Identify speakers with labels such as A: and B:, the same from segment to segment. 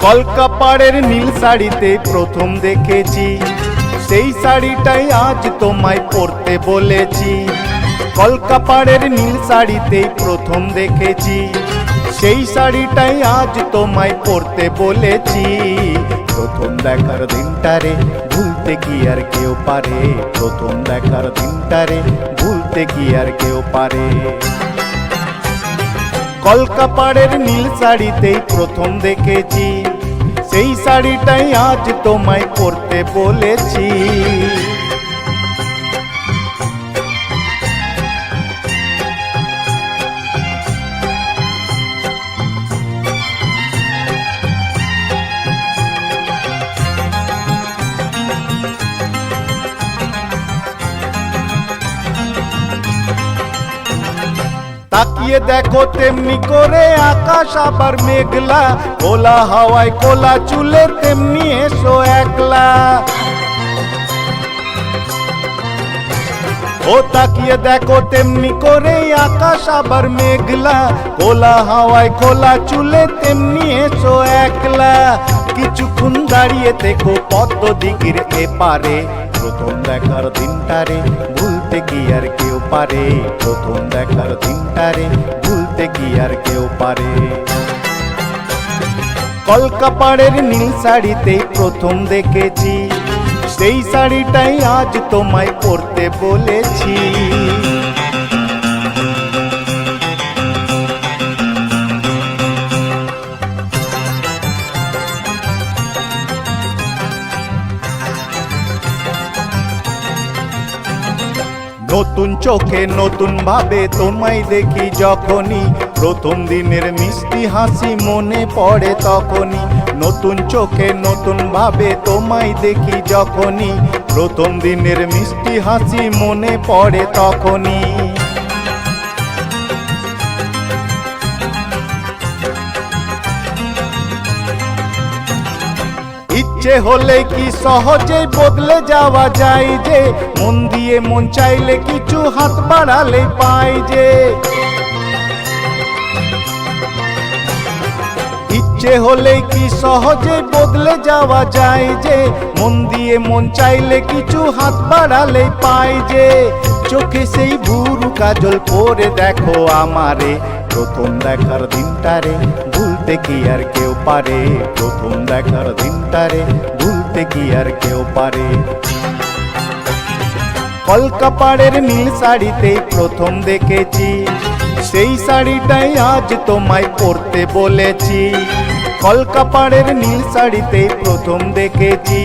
A: কলকাপাড়ের নীল শাড়িতে প্রথম দেখেছি, সেই শাড়িটাই আজ তোমায় পরতে বলেছি। কলকাপাড়ের নীল শাড়িতেই প্রথম দেখেছি, সেই শাড়িটাই আজ তোমায় পরতে বলেছি। প্রথম দেখার দিনটারে ভুলতে কি আর কেউ পারে, প্রথম দেখার দিনটারে ভুলতে কি আর কেউ পারে। কলকাপাড়ের নীল শাড়িতেই প্রথম দেখেছি, সেই শাড়িটাই আজ তোমায় পরতে বলেছি। তাকিয়ে দেখো তেমনি করে আকাশ আবার মেঘলা, কোলা হাওয়ায় কোলা চুলে তেমনি এসো একলা। ও তাকিয়ে দেখো তেমনি করে আকাশ আবার মেঘলা, কোলা হাওয়ায় কোলা চুলে তেমনি এসো একলা। কিছুক্ষণ দাঁড়িয়ে দেখো পদ্ম দিঘির এপারে, প্রথম দেখার দিনটারে ভুলতে কি আর কেউ পারে, প্রথম দেখার দিনটারে ভুলতে কি আর কেউ পারে। কলকাপাড়ের নীল শাড়িতেই প্রথম দেখেছি, সেই শাড়িটাই আজ তোমায় পরতে বলেছি। নতুন চোখে নতুন ভাবে তোমায় দেখি যখনই, প্রথম দিনের মিষ্টি হাসি মনে পড়ে তখনই। নতুন চোখে নতুন ভাবে তোমায় দেখি যখনই, প্রথম দিনের মিষ্টি হাসি মনে পড়ে তখনই। ইচ্ছে হলে কি সহজে বদলে যাওয়া যায় যে, মন দিয়ে মন চাইলে কিছু হাত বাড়ালে পায় যে। ইচ্ছে হলে কি সহজে বদলে যাওয়া যায় যে, মন দিয়ে মন চাইলে কিছু হাত বাড়ালে পায় যে। চোখে সেই ভুরু কাজল পরে দেখো আমারে, প্রথম দেখার দিনটারে ভুলতে কি আর কেউ পারে, প্রথম দেখার দিনটারে ভুলতে কি আর কেউ পারে। কলকাপাড়ের নীল শাড়িতেই প্রথম দেখেছি, সেই শাড়িটাই আজ তোমায় পরতে বলেছি। কলকাপাড়ের নীল শাড়িতেই প্রথম দেখেছি,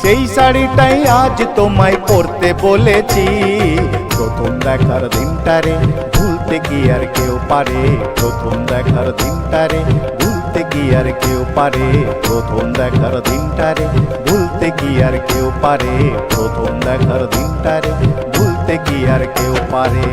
A: সেই শাড়িটাই আজ তোমায় পরতে বলেছি। প্রথম দেখার দিনটারে ভুলতে কি আর কেউ পারে, প্রথম দেখার দিনটারে ভুলতে কি আর কেউ পারে, প্রথম দেখার দিনটারে ভুলতে কি আর কেউ পারে, প্রথম দেখার দিনটারে ভুলতে কি আর কেউ পারে।